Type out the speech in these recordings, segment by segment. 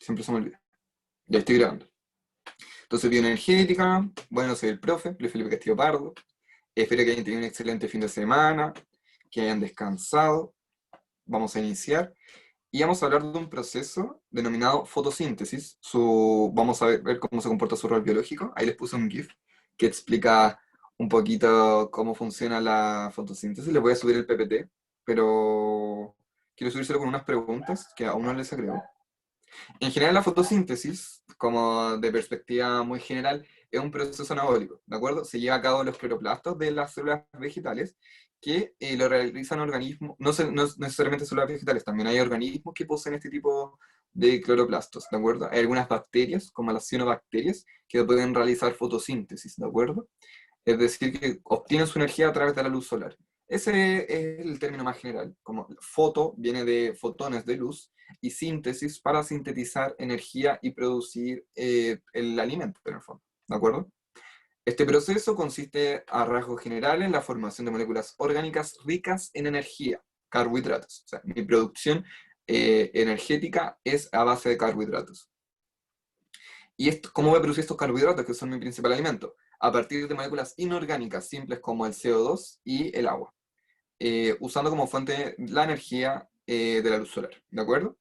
siempre se me olvida. Ya estoy grabando. Entonces, bioenergética, bueno, soy el profe, Luis Felipe Castillo Pardo. Espero que hayan tenido un excelente fin de semana, que hayan descansado. Vamos a iniciar. Y vamos a hablar de un proceso denominado fotosíntesis. Vamos a ver cómo se comporta su rol biológico. Ahí les puse un GIF que explica un poquito cómo funciona la fotosíntesis. Les voy a subir el PPT, pero quiero subírselo con unas preguntas que aún no les agrego. En general, la fotosíntesis, como de perspectiva muy general, es un proceso anabólico, ¿de acuerdo? Se lleva a cabo en los cloroplastos de las células vegetales que lo realizan organismos, no necesariamente células vegetales, también hay organismos que poseen este tipo de cloroplastos, ¿de acuerdo? Hay algunas bacterias, como las cianobacterias, que pueden realizar fotosíntesis, ¿de acuerdo? Es decir, que obtienen su energía a través de la luz solar. Ese es el término más general, como foto viene de fotones de luz, y síntesis para sintetizar energía y producir el alimento, en el fondo, ¿de acuerdo? Este proceso consiste a rasgos generales en la formación de moléculas orgánicas ricas en energía, carbohidratos. O sea, mi producción energética es a base de carbohidratos. ¿Y cómo voy a producir estos carbohidratos, que son mi principal alimento? A partir de moléculas inorgánicas simples como el CO2 y el agua, usando como fuente la energía de la luz solar, ¿de acuerdo?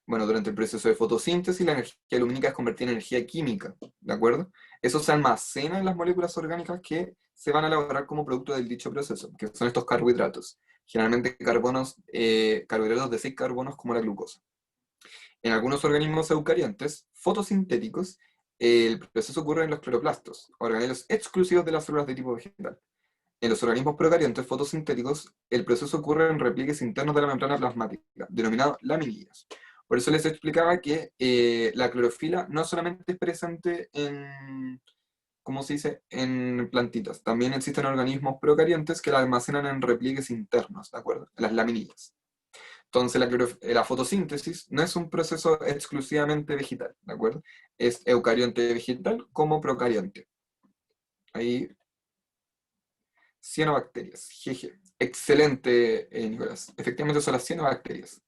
Bueno, durante el proceso de fotosíntesis, la energía lumínica es convertida en energía química, ¿de acuerdo? Eso se almacena en las moléculas orgánicas que se van a elaborar como producto del dicho proceso, que son estos carbohidratos, generalmente carbohidratos de 6 carbonos como la glucosa. En algunos organismos eucariontes fotosintéticos, el proceso ocurre en los cloroplastos, organelos exclusivos de las células de tipo vegetal. En los organismos procariontes fotosintéticos, el proceso ocurre en repliegues internos de la membrana plasmática, denominado laminillas. Por eso les explicaba que la clorofila no solamente es presente en, ¿cómo se dice?, en plantitas. También existen organismos procariontes que la almacenan en repliegues internos, ¿de acuerdo? En las laminillas. Entonces, la fotosíntesis no es un proceso exclusivamente vegetal, ¿de acuerdo? Es eucarionte vegetal como procarionte. Ahí, cianobacterias, jeje. Excelente, Nicolás. Efectivamente son las cianobacterias.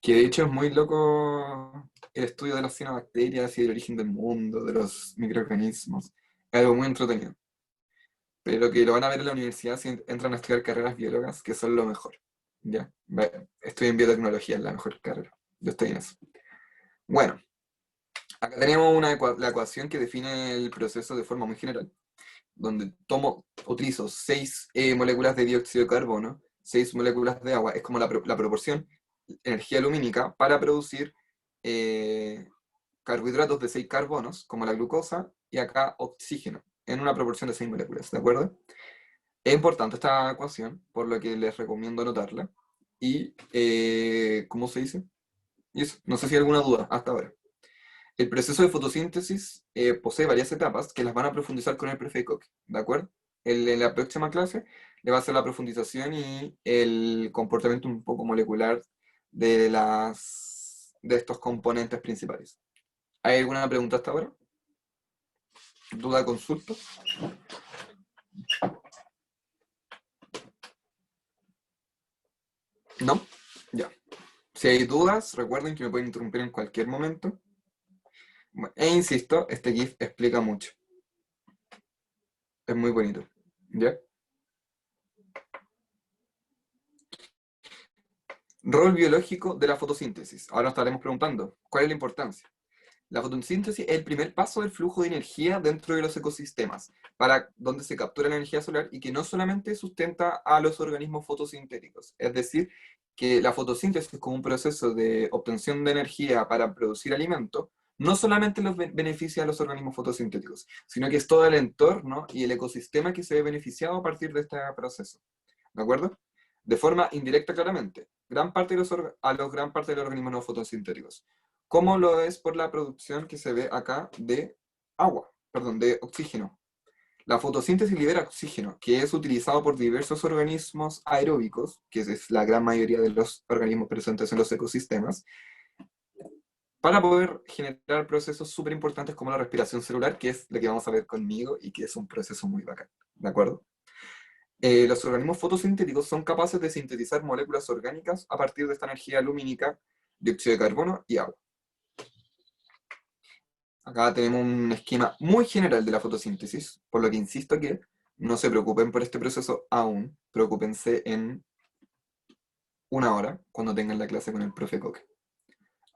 Que de hecho es muy loco el estudio de las cianobacterias y del origen del mundo, de los microorganismos. Es algo muy entretenido. Pero que lo van a ver en la universidad si entran a estudiar carreras biólogas, que son lo mejor. ¿Ya? Estoy en biotecnología, es la mejor carrera. Yo estoy en eso. Bueno, acá tenemos la ecuación que define el proceso de forma muy general, donde utilizo 6 moléculas de dióxido de carbono, 6 moléculas de agua, es como la proporción, energía lumínica, para producir carbohidratos de 6 carbonos, como la glucosa, y acá oxígeno, en una proporción de 6 moléculas, ¿de acuerdo? Es importante esta ecuación, por lo que les recomiendo anotarla. Y, ¿cómo se dice? Y eso, no sé si hay alguna duda hasta ahora. El proceso de fotosíntesis posee varias etapas que las van a profundizar con el profe Coque, ¿de acuerdo? En la próxima clase le va a hacer la profundización y el comportamiento un poco molecular de estos componentes principales. ¿Hay alguna pregunta hasta ahora? ¿Duda, consulta? ¿No? Ya. Si hay dudas, recuerden que me pueden interrumpir en cualquier momento. E insisto, este GIF explica mucho. Es muy bonito. ¿Ya? Rol biológico de la fotosíntesis. Ahora nos estaremos preguntando, ¿cuál es la importancia? La fotosíntesis es el primer paso del flujo de energía dentro de los ecosistemas, para donde se captura la energía solar y que no solamente sustenta a los organismos fotosintéticos. Es decir, que la fotosíntesis como un proceso de obtención de energía para producir alimento, no solamente los beneficia a los organismos fotosintéticos, sino que es todo el entorno y el ecosistema que se ve beneficiado a partir de este proceso. ¿De acuerdo? De forma indirecta, claramente, gran parte de los organismos no fotosintéticos, como lo es por la producción que se ve acá de de oxígeno. La fotosíntesis libera oxígeno, que es utilizado por diversos organismos aeróbicos, que es la gran mayoría de los organismos presentes en los ecosistemas, para poder generar procesos súper importantes como la respiración celular, que es lo que vamos a ver conmigo y que es un proceso muy bacán. ¿De acuerdo? Los organismos fotosintéticos son capaces de sintetizar moléculas orgánicas a partir de esta energía lumínica, dióxido de carbono y agua. Acá tenemos un esquema muy general de la fotosíntesis, por lo que insisto que no se preocupen por este proceso aún, preocúpense en una hora cuando tengan la clase con el profe Coque.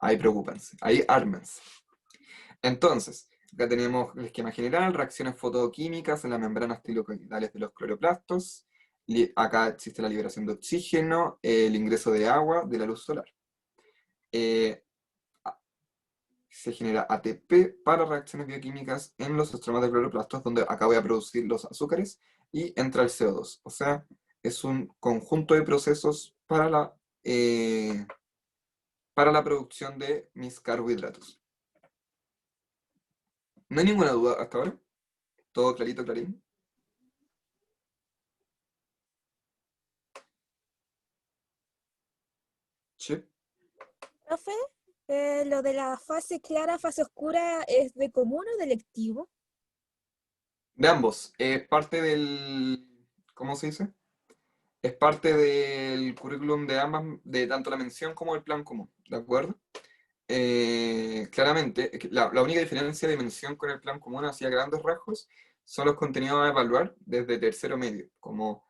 Ahí preocúpense, ahí ármense. Entonces, acá tenemos el esquema general, reacciones fotoquímicas en las membranas tilocoidales de los cloroplastos. Acá existe la liberación de oxígeno, el ingreso de agua de la luz solar. Eh, Se genera ATP para reacciones bioquímicas en los estromas de cloroplastos, donde acá voy a producir los azúcares y entra el CO2. O sea, es un conjunto de procesos para la producción de mis carbohidratos. No hay ninguna duda hasta ahora. Todo clarito, clarín. Sí. Profe, lo de la fase clara, fase oscura, ¿es de común o de lectivo? De ambos. Es parte del. ¿Cómo se dice? Es parte del currículum de ambas, de tanto la mención como el plan común. ¿De acuerdo? Claramente, es que la única diferencia de mención con el plan común hacia grandes rasgos son los contenidos a evaluar desde tercero medio. Como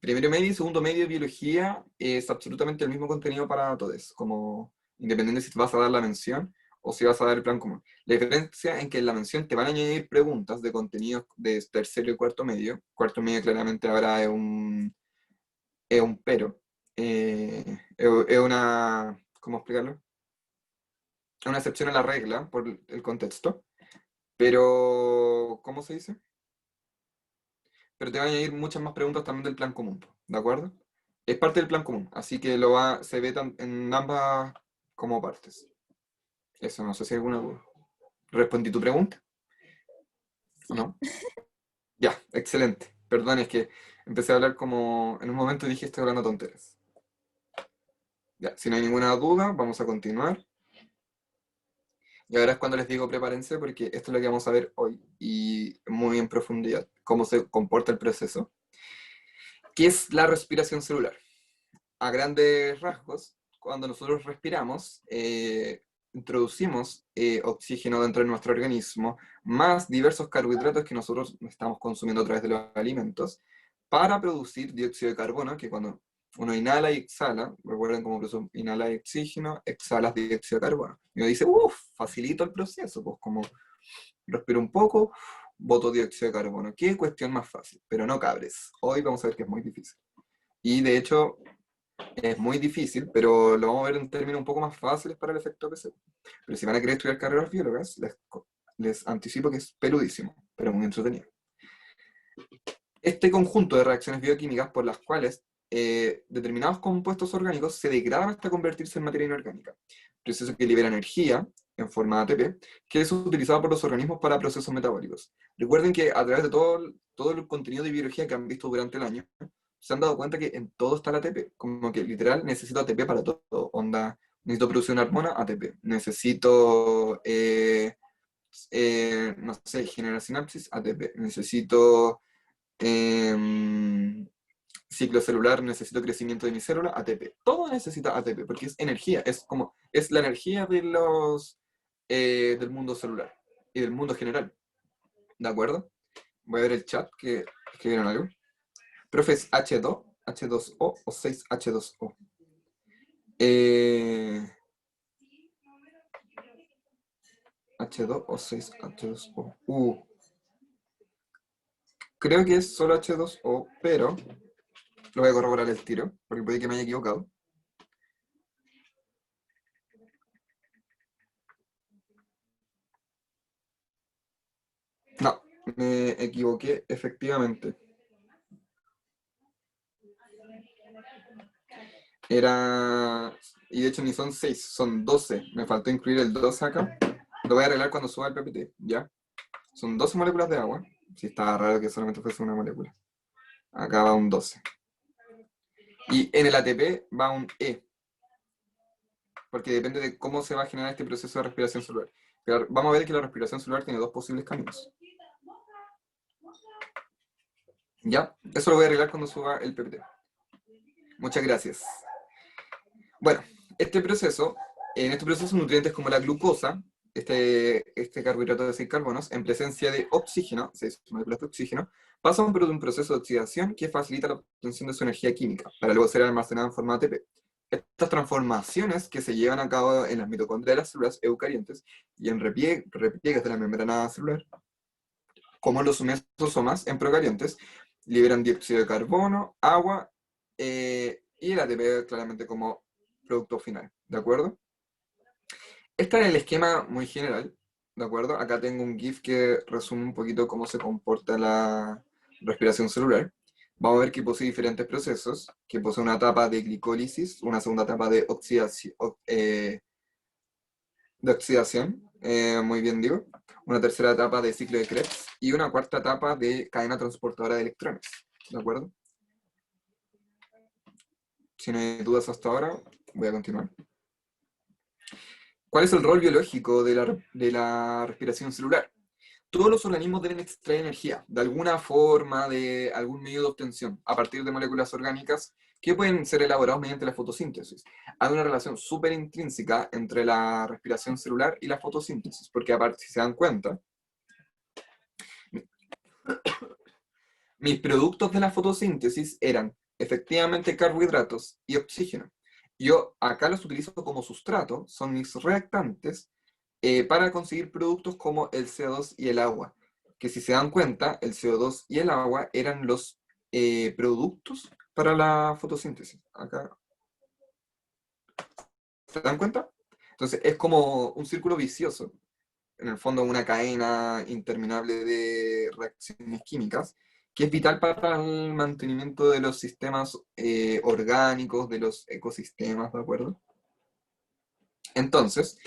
primero medio y segundo medio de biología es absolutamente el mismo contenido para todos, como independiente si vas a dar la mención o si vas a dar el plan común. La diferencia en que en la mención te van a añadir preguntas de contenidos de tercero y cuarto medio. Cuarto medio claramente ahora es un pero. Es una, ¿cómo explicarlo? Una excepción a la regla por el contexto, pero ¿cómo se dice? Pero te van a añadir muchas más preguntas también del plan común, ¿de acuerdo? Es parte del plan común, así que se ve en ambas como partes. Eso, no sé si hay alguna duda. ¿Respondí tu pregunta o Sí. no? Ya, excelente. Perdón, es que empecé a hablar como en un momento dije estoy hablando tonteras. Ya, si no hay ninguna duda, vamos a continuar. Y ahora es cuando les digo prepárense porque esto es lo que vamos a ver hoy y muy en profundidad, cómo se comporta el proceso. ¿Qué es la respiración celular? A grandes rasgos, cuando nosotros respiramos, introducimos oxígeno dentro de nuestro organismo, más diversos carbohidratos que nosotros estamos consumiendo a través de los alimentos, para producir dióxido de carbono, que cuando uno inhala y exhala, recuerden cómo proceso, inhala oxígeno, exhalas dióxido de carbono. Y uno dice, uff, facilito el proceso, pues como respiro un poco, boto dióxido de carbono. Qué cuestión más fácil, pero no cabres. Hoy vamos a ver que es muy difícil. Y de hecho, es muy difícil, pero lo vamos a ver en términos un poco más fáciles para el efecto PC. Pero si van a querer estudiar carreras biólogas, les anticipo que es peludísimo, pero muy entretenido. Este conjunto de reacciones bioquímicas por las cuales determinados compuestos orgánicos se degradan hasta convertirse en materia inorgánica. Proceso que libera energía en forma de ATP, que es utilizado por los organismos para procesos metabólicos. Recuerden que a través de todo el contenido de biología que han visto durante el año, se han dado cuenta que en todo está el ATP, como que literal necesito ATP para todo, onda, necesito producir una hormona, ATP, necesito, no sé, generar sinapsis, ATP, necesito ciclo celular, necesito crecimiento de mi célula, ATP, todo necesita ATP, porque es energía, es la energía del mundo celular y del mundo general, ¿de acuerdo? Voy a ver el chat que escribieron algo. Profe, ¿es H2, H2O o 6H2O? H2 o 6H2O. Creo que es solo H2O, pero lo voy a corroborar el tiro, porque puede que me haya equivocado. No, me equivoqué efectivamente. Y de hecho ni son 6, son 12. Me faltó incluir el 12 acá. Lo voy a arreglar cuando suba el PPT, ¿ya? Son 12 moléculas de agua. Si está raro que solamente fuese una molécula. Acá va un 12. Y en el ATP va un E, porque depende de cómo se va a generar este proceso de respiración celular. Pero vamos a ver que la respiración celular tiene dos posibles caminos. ¿Ya? Eso lo voy a arreglar cuando suba el PPT. Muchas gracias. Bueno, en este proceso nutrientes como la glucosa este carbohidrato de 6 carbonos, en presencia de oxígeno, 6 moléculas de oxígeno, pasan por un proceso de oxidación que facilita la obtención de su energía química, para luego ser almacenada en forma ATP. Estas transformaciones que se llevan a cabo en las mitocondrias de las células eucariontes y en repliegues de la membrana celular, como los mesosomas en procariontes, liberan dióxido de carbono, agua y el ATP claramente como producto final, ¿de acuerdo? Este es el esquema muy general, ¿de acuerdo? Acá tengo un GIF que resume un poquito cómo se comporta la respiración celular. Vamos a ver que posee diferentes procesos, que posee una etapa de glicólisis, una segunda etapa de oxidación, muy bien digo, una tercera etapa de ciclo de Krebs y una cuarta etapa de cadena transportadora de electrones, ¿de acuerdo? Si no hay dudas hasta ahora, voy a continuar. ¿Cuál es el rol biológico de la respiración celular? Todos los organismos deben extraer energía, de alguna forma, de algún medio de obtención, a partir de moléculas orgánicas que pueden ser elaboradas mediante la fotosíntesis. Hay una relación súper intrínseca entre la respiración celular y la fotosíntesis, porque aparte, si se dan cuenta, mis productos de la fotosíntesis eran efectivamente carbohidratos y oxígeno. Yo acá los utilizo como sustrato, son mis reactantes, para conseguir productos como el CO2 y el agua. Que si se dan cuenta, el CO2 y el agua eran los productos para la fotosíntesis. Acá, ¿se dan cuenta? Entonces es como un círculo vicioso, en el fondo una cadena interminable de reacciones químicas, que es vital para el mantenimiento de los sistemas orgánicos, de los ecosistemas, ¿de acuerdo? Entonces,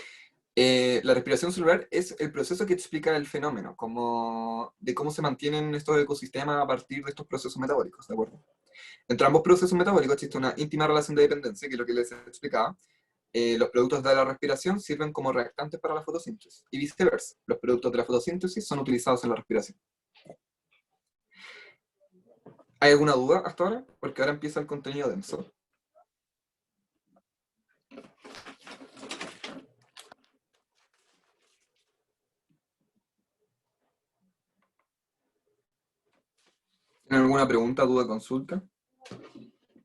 la respiración celular es el proceso que explica el fenómeno, de cómo se mantienen estos ecosistemas a partir de estos procesos metabólicos, ¿de acuerdo? Entre ambos procesos metabólicos existe una íntima relación de dependencia, que es lo que les explicaba. Los productos de la respiración sirven como reactantes para la fotosíntesis, y viceversa. Los productos de la fotosíntesis son utilizados en la respiración. ¿Hay alguna duda hasta ahora? Porque ahora empieza el contenido denso. ¿Tienen alguna pregunta, duda, consulta?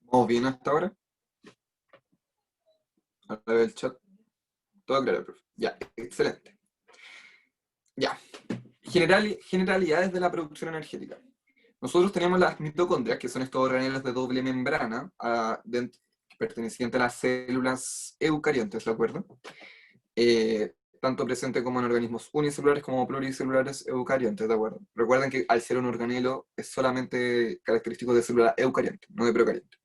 ¿Vamos bien hasta ahora? Ahora veo el chat. Todo claro, profe. Ya, excelente. Ya. Generalidades de la producción energética. Nosotros tenemos las mitocondrias, que son estos organelos de doble membrana, pertenecientes a las células eucariontes, ¿de acuerdo? Tanto presente como en organismos unicelulares como pluricelulares eucariontes, ¿de acuerdo? Recuerden que al ser un organelo es solamente característico de célula eucarionte, no de procarionte.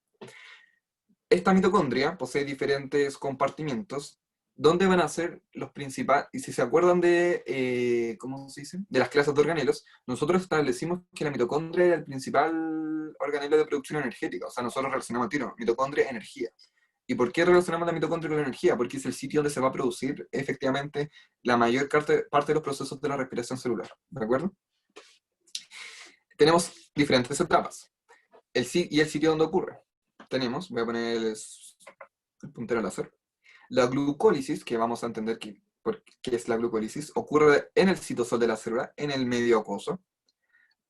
Esta mitocondria posee diferentes compartimientos donde van a ser los principales, y si se acuerdan de, ¿cómo se dice? De las clases de organelos, nosotros establecimos que la mitocondria era el principal organelo de producción energética, o sea, nosotros relacionamos al tiro, mitocondria, energía. ¿Y por qué relacionamos la mitocondria con la energía? Porque es el sitio donde se va a producir efectivamente la mayor parte de los procesos de la respiración celular, ¿de acuerdo? Tenemos diferentes etapas. Y el sitio donde ocurre. Tenemos, voy a poner el puntero al azar, la glucólisis, que vamos a entender qué es la glucólisis, ocurre en el citosol de la célula, en el medio acuoso.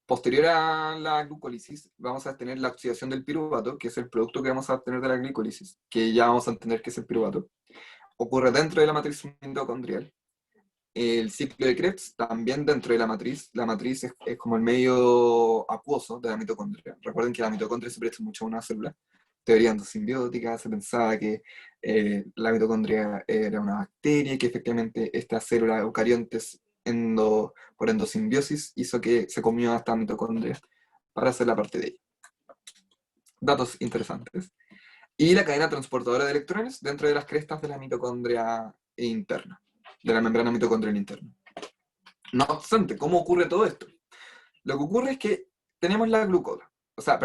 Posterior a la glucólisis, vamos a tener la oxidación del piruvato, que es el producto que vamos a obtener de la glicólisis, que ya vamos a entender que es el piruvato. Ocurre dentro de la matriz mitocondrial. El ciclo de Krebs también dentro de la matriz. La matriz es como el medio acuoso de la mitocondria. Recuerden que la mitocondria se presta mucho a una célula. Teoría endosimbiótica, se pensaba que la mitocondria era una bacteria y que efectivamente esta célula eucariontes por endosimbiosis hizo que se comió a esta mitocondria para hacer la parte de ella. Datos interesantes. Y la cadena transportadora de electrones dentro de las crestas de la mitocondria interna, de la membrana mitocondrial interna. No obstante, ¿cómo ocurre todo esto? Lo que ocurre es que tenemos la glucosa,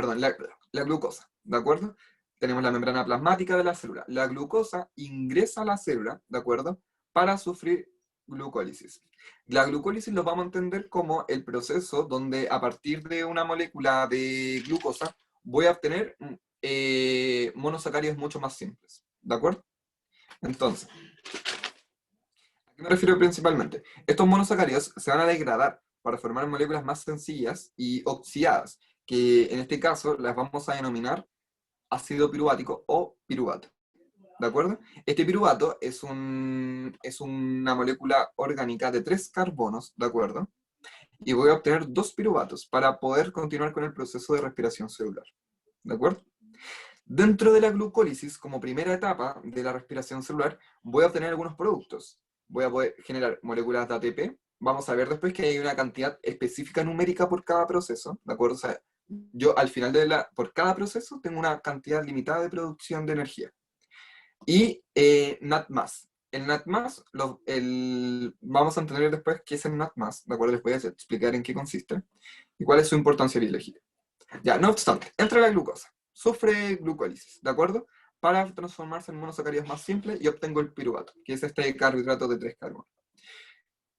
la glucosa, ¿de acuerdo? Tenemos la membrana plasmática de la célula. La glucosa ingresa a la célula, ¿de acuerdo? Para sufrir glucólisis. La glucólisis lo vamos a entender como el proceso donde a partir de una molécula de glucosa voy a obtener monosacáridos mucho más simples, ¿de acuerdo? Entonces, qué me refiero principalmente? Estos monosacáridos se van a degradar para formar moléculas más sencillas y oxidadas, que en este caso las vamos a denominar ácido piruvático o piruvato. ¿De acuerdo? Este piruvato es una molécula orgánica de 3 carbonos, ¿de acuerdo? Y voy a obtener 2 piruvatos para poder continuar con el proceso de respiración celular. ¿De acuerdo? Dentro de la glucólisis, como primera etapa de la respiración celular, voy a obtener algunos productos. Voy a poder generar moléculas de ATP. Vamos a ver después que hay una cantidad específica numérica por cada proceso, ¿de acuerdo? O sea, yo al final por cada proceso tengo una cantidad limitada de producción de energía. Y NAT+. El NAT+, vamos a entender después qué es el NAT+, ¿de acuerdo? Les voy a explicar en qué consiste y cuál es su importancia biológica. Ya, no obstante, entra la glucosa, sufre glucólisis, ¿de acuerdo? Para transformarse en monosacáridos más simples y obtengo el piruvato, que es este carbohidrato de 3 carbonos.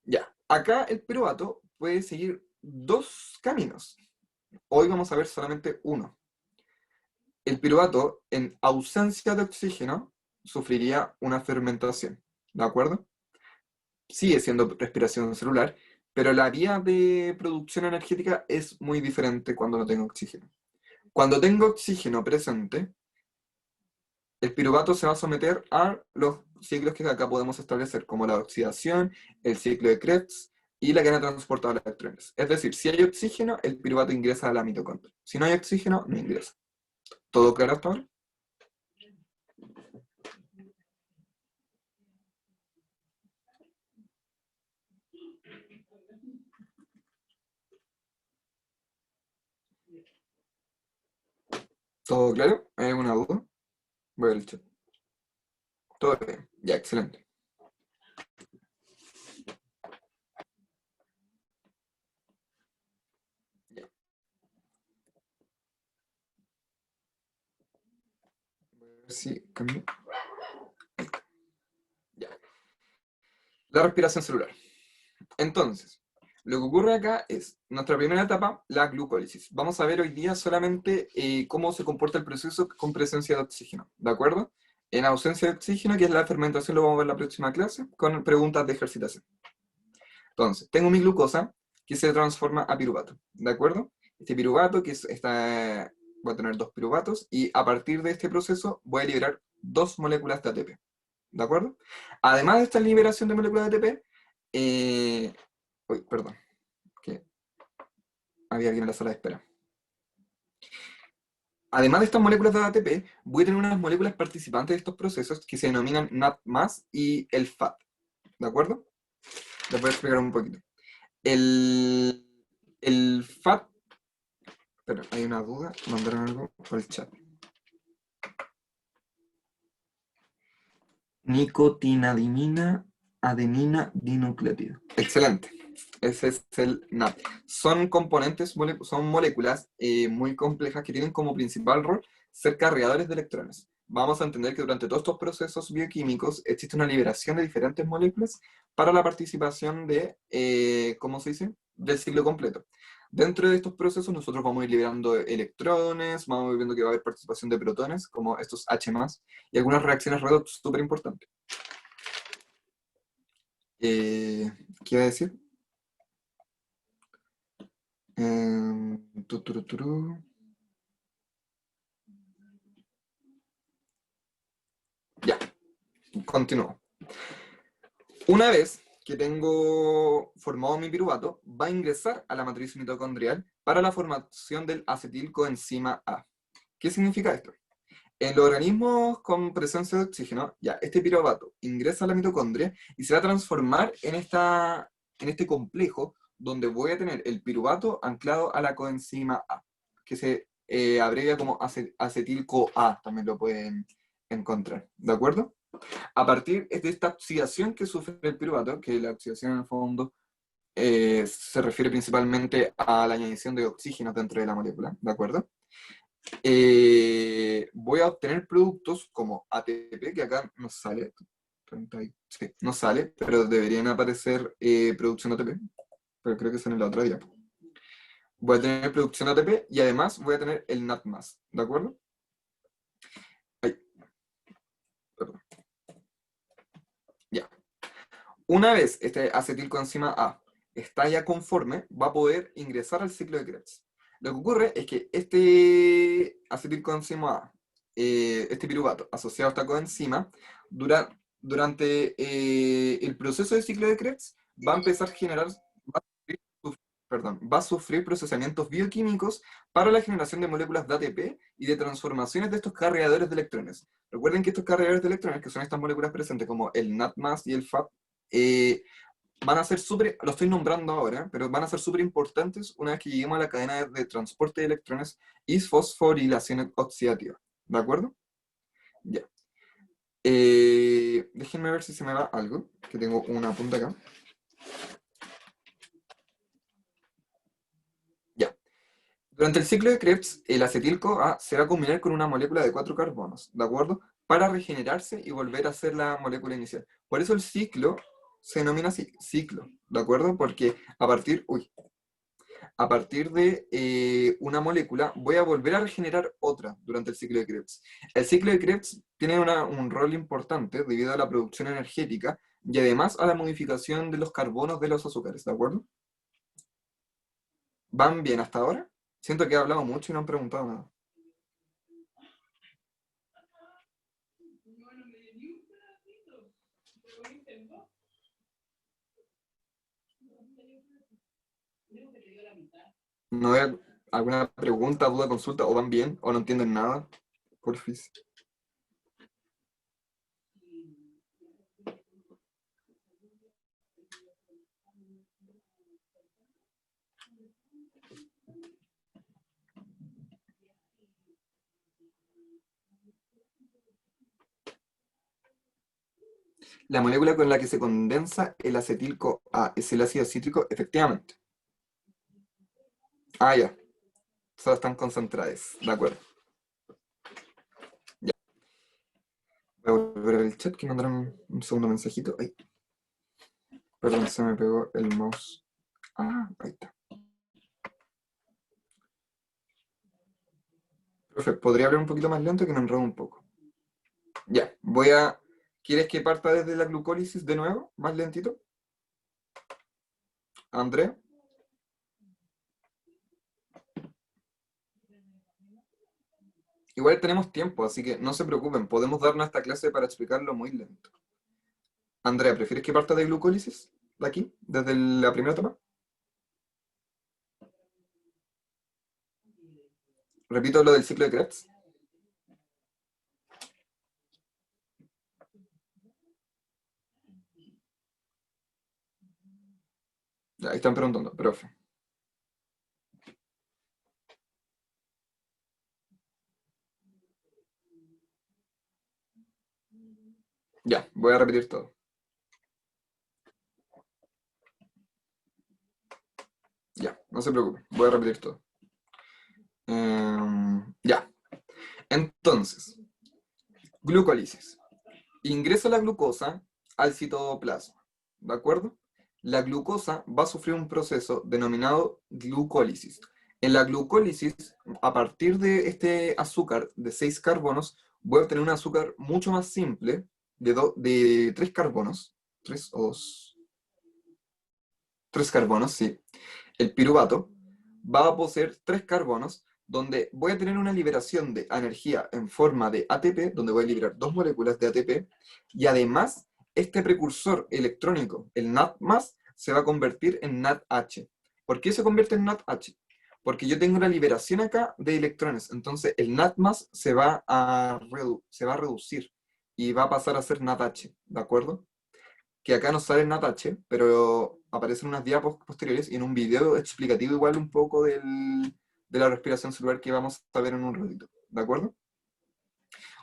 Ya, acá el piruvato puede seguir 2 caminos. Hoy vamos a ver solamente uno. El piruvato, en ausencia de oxígeno, sufriría una fermentación, ¿de acuerdo? Sigue siendo respiración celular, pero la vía de producción energética es muy diferente cuando no tengo oxígeno. Cuando tengo oxígeno presente, el piruvato se va a someter a los ciclos que acá podemos establecer, como la oxidación, el ciclo de Krebs y la cadena transportadora de electrones. Es decir, si hay oxígeno, el piruvato ingresa a la mitocondria. Si no hay oxígeno, no ingresa. ¿Todo claro hasta ahora? ¿Todo claro? ¿Hay alguna duda? Voy al chat. Todo bien. Ya, excelente. Ya. Voy a ver si cambio. Ya. La respiración celular. Entonces, lo que ocurre acá es, nuestra primera etapa, la glucólisis. Vamos a ver hoy día solamente cómo se comporta el proceso con presencia de oxígeno, ¿de acuerdo? En ausencia de oxígeno, que es la fermentación, lo vamos a ver en la próxima clase, con preguntas de ejercitación. Entonces, tengo mi glucosa que se transforma a piruvato, ¿de acuerdo? Este piruvato, voy a tener 2 piruvatos, y a partir de este proceso voy a liberar 2 moléculas de ATP, ¿de acuerdo? Además de esta liberación de moléculas de ATP, uy, perdón, que había alguien en la sala de espera. Además de estas moléculas de ATP, voy a tener unas moléculas participantes de estos procesos que se denominan NAT+, y el FAT, ¿de acuerdo? Les voy a explicar un poquito. El FAT, pero hay una duda, mandaron algo por el chat. Nicotinadimina, adenina, dinucleótido. Excelente. Ese es el NAT. Son componentes, son moléculas muy complejas que tienen como principal rol ser cargadores de electrones. Vamos a entender que durante todos estos procesos bioquímicos existe una liberación de diferentes moléculas para la participación de, ¿cómo se dice?, del ciclo completo. Dentro de estos procesos nosotros vamos a ir liberando electrones, vamos a ir viendo que va a haber participación de protones, como estos H+, y algunas reacciones redox súper importantes. ¿Qué iba a decir? Tururú. Ya, continúo. Una vez que tengo formado mi piruvato, va a ingresar a la matriz mitocondrial para la formación del acetilcoenzima A. ¿Qué significa esto? En los organismos con presencia de oxígeno, ya, este piruvato ingresa a la mitocondria y se va a transformar en este complejo donde voy a tener el piruvato anclado a la coenzima A, que se abrevia como acetil-CoA, también lo pueden encontrar, ¿de acuerdo? A partir de esta oxidación que sufre el piruvato, que la oxidación en el fondo se refiere principalmente a la añadición de oxígeno dentro de la molécula, ¿de acuerdo? Voy a obtener productos como ATP, que acá no sale, sí, no sale, pero deberían aparecer producción de ATP, pero creo que son en la otra diapo. Voy a tener producción de ATP y además voy a tener el NAT+, ¿de acuerdo? Ay, perdón. Ya. Una vez este acetilcoenzima A está ya conforme, va a poder ingresar al ciclo de Krebs. Lo que ocurre es que este acetilcoenzima A, este piruvato asociado a esta coenzima, durante el proceso de ciclo de Krebs va a empezar a generar, va a sufrir procesamientos bioquímicos para la generación de moléculas de ATP y de transformaciones de estos cargadores de electrones. Recuerden que estos cargadores de electrones, que son estas moléculas presentes como el NADMAS y el FAP, van a ser súper, lo estoy nombrando ahora, pero van a ser súper importantes una vez que lleguemos a la cadena de transporte de electrones y fosforilación oxidativa. ¿De acuerdo? Ya. Déjenme ver si se me va algo, que tengo una punta acá. Ya. Durante el ciclo de Krebs, el acetil-CoA se va a combinar con una molécula de 4 carbonos, ¿de acuerdo? Para regenerarse y volver a ser la molécula inicial. Por eso el ciclo se denomina ciclo, ¿de acuerdo? Porque a partir de una molécula voy a volver a regenerar otra durante el ciclo de Krebs. El ciclo de Krebs tiene un rol importante debido a la producción energética y además a la modificación de los carbonos de los azúcares, ¿de acuerdo? ¿Van bien hasta ahora? Siento que he hablado mucho y no han preguntado nada. ¿No hay alguna pregunta, duda, consulta? ¿O van bien? ¿O no entienden nada? Porfis. La molécula con la que se condensa el acetil-CoA es el ácido cítrico, efectivamente. Ah, ya. Todas están concentradas. De acuerdo. Ya. Voy a volver al chat que mandaron un segundo mensajito. Ay, perdón, se me pegó el mouse. Ah, ahí está. Profe, ¿podría hablar un poquito más lento que me enredo un poco? Ya, voy a... ¿Quieres que parta desde la glucólisis de nuevo? ¿Más lentito? ¿Andrea? Igual tenemos tiempo, así que no se preocupen, podemos darnos esta clase para explicarlo muy lento. Andrea, ¿prefieres que parta de glucólisis? ¿De aquí? ¿Desde la primera etapa? Repito lo del ciclo de Krebs. Ya, ahí están preguntando, profe. Ya, voy a repetir todo. Ya, no se preocupen, voy a repetir todo. Ya, entonces, glucólisis. Ingresa la glucosa al citoplasma, ¿de acuerdo? La glucosa va a sufrir un proceso denominado glucólisis. En la glucólisis, a partir de este azúcar de 6 carbonos, voy a obtener un azúcar mucho más simple de 3 carbonos, 3 o 2, 3 carbonos, sí. El piruvato va a poseer 3 carbonos, donde voy a tener una liberación de energía en forma de ATP, donde voy a liberar 2 moléculas de ATP, y además este precursor electrónico, el NAD+, se va a convertir en NADH. ¿Por qué se convierte en NADH? Porque yo tengo una liberación acá de electrones, entonces el NAD+, se va a reducir y va a pasar a ser NADH, ¿de acuerdo? Que acá no sale en Natache, pero aparecen unas diapos posteriores y en un video explicativo igual un poco de la respiración celular que vamos a ver en un ratito, ¿de acuerdo?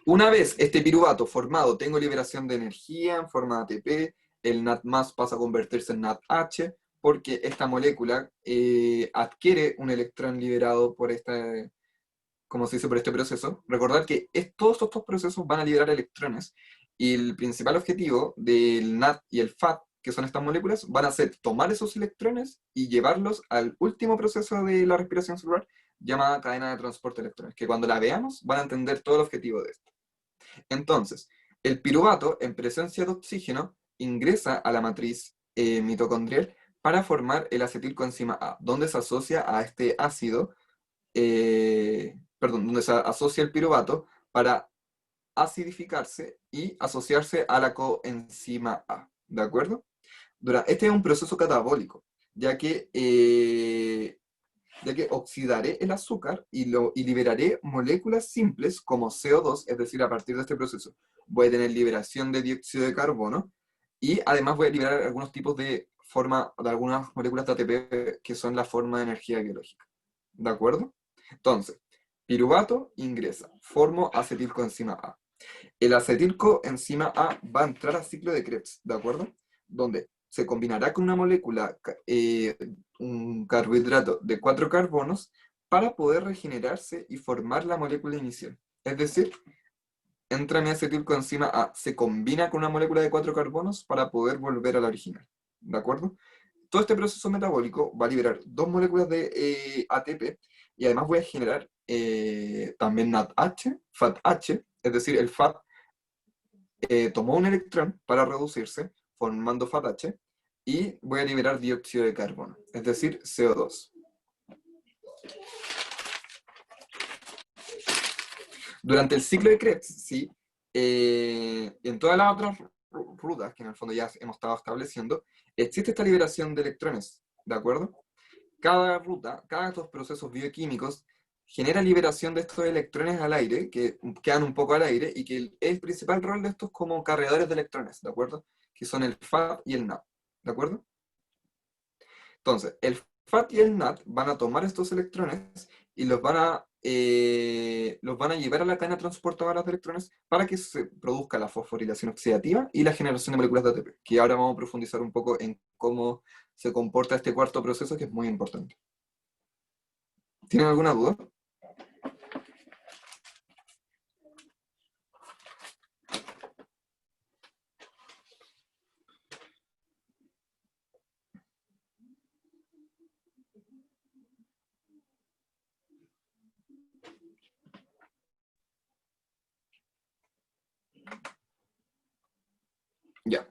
Una vez este piruvato formado, tengo liberación de energía en forma de ATP, el NAD+ pasa a convertirse en NADH, porque esta molécula adquiere un electrón liberado por como se dice, por este proceso. Recordad que todos estos procesos van a liberar electrones y el principal objetivo del NAD y el FAT, que son estas moléculas, van a ser tomar esos electrones y llevarlos al último proceso de la respiración celular, llamada cadena de transporte de electrones, que cuando la veamos van a entender todo el objetivo de esto. Entonces, el piruvato, en presencia de oxígeno, ingresa a la matriz mitocondrial para formar el acetilcoenzima A, donde se asocia a este ácido, donde se asocia el piruvato para acidificarse y asociarse a la coenzima A, ¿de acuerdo? Este es un proceso catabólico, ya que oxidaré el azúcar y liberaré moléculas simples como CO2, es decir, a partir de este proceso voy a tener liberación de dióxido de carbono y además voy a liberar algunos tipos de algunas moléculas de ATP que son la forma de energía biológica. ¿De acuerdo? Entonces, piruvato ingresa, formo acetilcoenzima A. El acetilcoenzima A va a entrar al ciclo de Krebs, ¿de acuerdo? Donde se combinará con una molécula, un carbohidrato de 4 carbonos, para poder regenerarse y formar la molécula inicial. Es decir, entra mi acetilcoenzima A, se combina con una molécula de 4 carbonos para poder volver a la original. ¿De acuerdo? Todo este proceso metabólico va a liberar dos moléculas de ATP y además voy a generar también NADH, FATH, es decir, el FAT tomó un electrón para reducirse, formando FATH, y voy a liberar dióxido de carbono, es decir, CO2. Durante el ciclo de Krebs, ¿sí? En todas las otras rutas, que en el fondo ya hemos estado estableciendo, existe esta liberación de electrones, ¿de acuerdo? Cada ruta, cada de estos procesos bioquímicos genera liberación de estos electrones al aire, que quedan un poco al aire, y que el principal rol de estos como cargadores de electrones, ¿de acuerdo? Que son el FAT y el NAT, ¿de acuerdo? Entonces, el FAT y el NAT van a tomar estos electrones y los van a llevar a la cadena transportadora de electrones para que se produzca la fosforilación oxidativa y la generación de moléculas de ATP, que ahora vamos a profundizar un poco en cómo se comporta este cuarto proceso, que es muy importante. ¿Tienen alguna duda? Ya.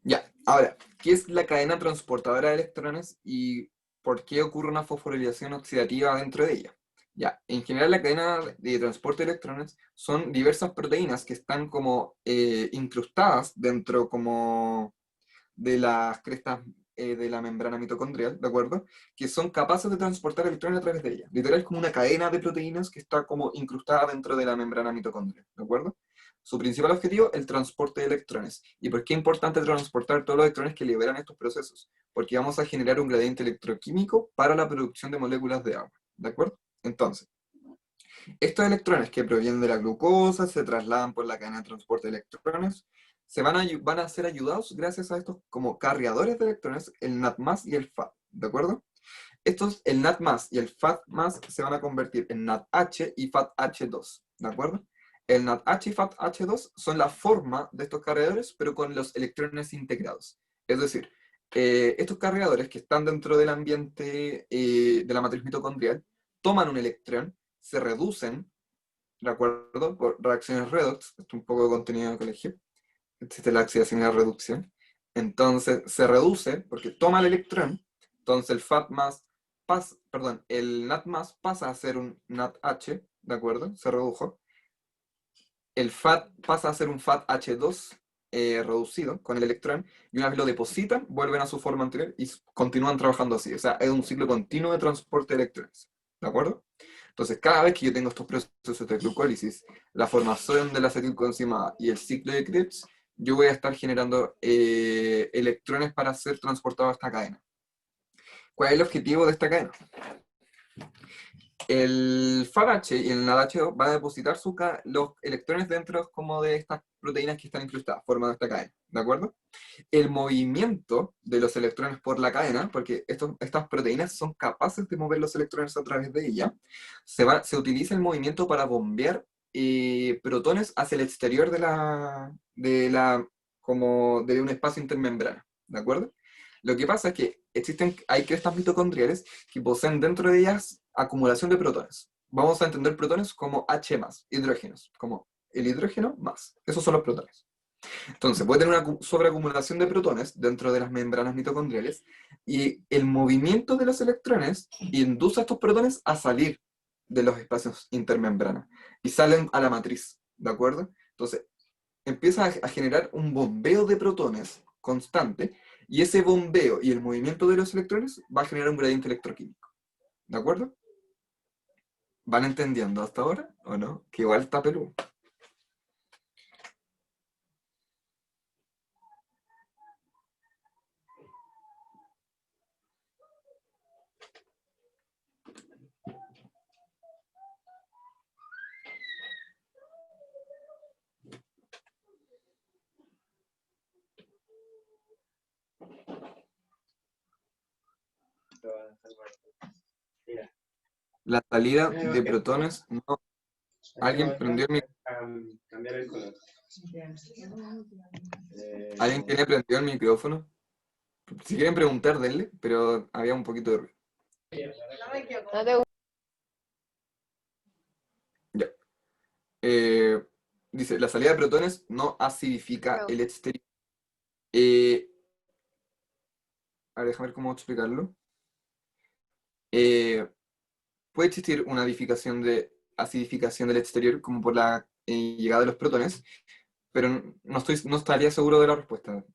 Ya. Ahora, ¿qué es la cadena transportadora de electrones y por qué ocurre una fosforilación oxidativa dentro de ella? Ya, en general la cadena de transporte de electrones son diversas proteínas que están como incrustadas dentro como de las crestas de la membrana mitocondrial, ¿de acuerdo? Que son capaces de transportar electrones a través de ella. Literal es como una cadena de proteínas que está como incrustada dentro de la membrana mitocondrial, ¿de acuerdo? Su principal objetivo, el transporte de electrones. ¿Y por qué es importante transportar todos los electrones que liberan estos procesos? Porque vamos a generar un gradiente electroquímico para la producción de moléculas de agua, ¿de acuerdo? Entonces, estos electrones que provienen de la glucosa se trasladan por la cadena de transporte de electrones, van a ser ayudados gracias a estos como cargadores de electrones, el NAD+, y el FAD, ¿de acuerdo? El NAD+, y el FAD+, se van a convertir en NADH y FADH2, ¿de acuerdo? El NADH y FADH2 son la forma de estos cargadores, pero con los electrones integrados. Es decir, estos cargadores que están dentro del ambiente de la matriz mitocondrial toman un electrón, se reducen, ¿de acuerdo? Por reacciones redox, esto es un poco de contenido de colegio, existe la oxidación y la reducción. Entonces se reduce porque toma el electrón, entonces el FAT más, el NAT más pasa a ser un NADH, ¿de acuerdo? Se redujo. El FAT pasa a ser un FAT-H2 reducido con el electrón, y una vez lo depositan, vuelven a su forma anterior y continúan trabajando así. O sea, es un ciclo continuo de transporte de electrones, ¿de acuerdo? Entonces, cada vez que yo tengo estos procesos de glucólisis, la formación de la acetilcoenzima y el ciclo de Krebs, yo voy a estar generando electrones para ser transportados a esta cadena. ¿Cuál es el objetivo de esta cadena? El FADH y el NADH van a depositar los electrones dentro como de estas proteínas que están incrustadas, formando esta cadena, ¿de acuerdo? El movimiento de los electrones por la cadena, porque estas proteínas son capaces de mover los electrones a través de ella, se utiliza el movimiento para bombear protones hacia el exterior como de un espacio intermembrana, ¿de acuerdo? Lo que pasa es que hay crestas mitocondriales que poseen dentro de ellas acumulación de protones. Vamos a entender protones como H+, hidrógenos, como el hidrógeno más. Esos son los protones. Entonces, puede tener una sobreacumulación de protones dentro de las membranas mitocondriales y el movimiento de los electrones induce a estos protones a salir de los espacios intermembranas y salen a la matriz, ¿de acuerdo? Entonces, empieza a generar un bombeo de protones constante y ese bombeo y el movimiento de los electrones va a generar un gradiente electroquímico, ¿de acuerdo? ¿Van entendiendo hasta ahora o no? Que igual está peludo. La salida de protones, no. ¿Alguien prendió el Cambiar el color. ¿Alguien tiene prendido el micrófono? Si quieren preguntar, denle, pero había un poquito de ruido. No te Ya. Dice, la salida de protones no acidifica el exterior. A ver, déjame ver cómo explicarlo. Puede existir una acidificación del exterior como por la llegada de los protones, pero no estaría seguro de la respuesta.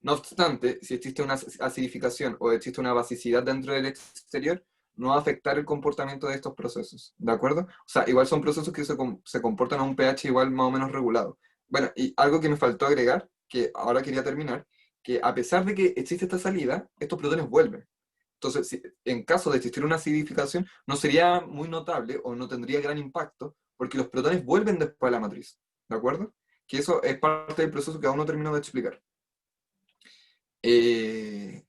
No obstante, si existe una acidificación o existe una basicidad dentro del exterior, no va a afectar el comportamiento de estos procesos, ¿de acuerdo? O sea, igual son procesos que se comportan a un pH igual más o menos regulado. Bueno, y algo que me faltó agregar, que ahora quería terminar, que a pesar de que existe esta salida, estos protones vuelven. Entonces, en caso de existir una acidificación, no sería muy notable o no tendría gran impacto, porque los protones vuelven después a la matriz, ¿de acuerdo? Que eso es parte del proceso que aún no termino de explicar. De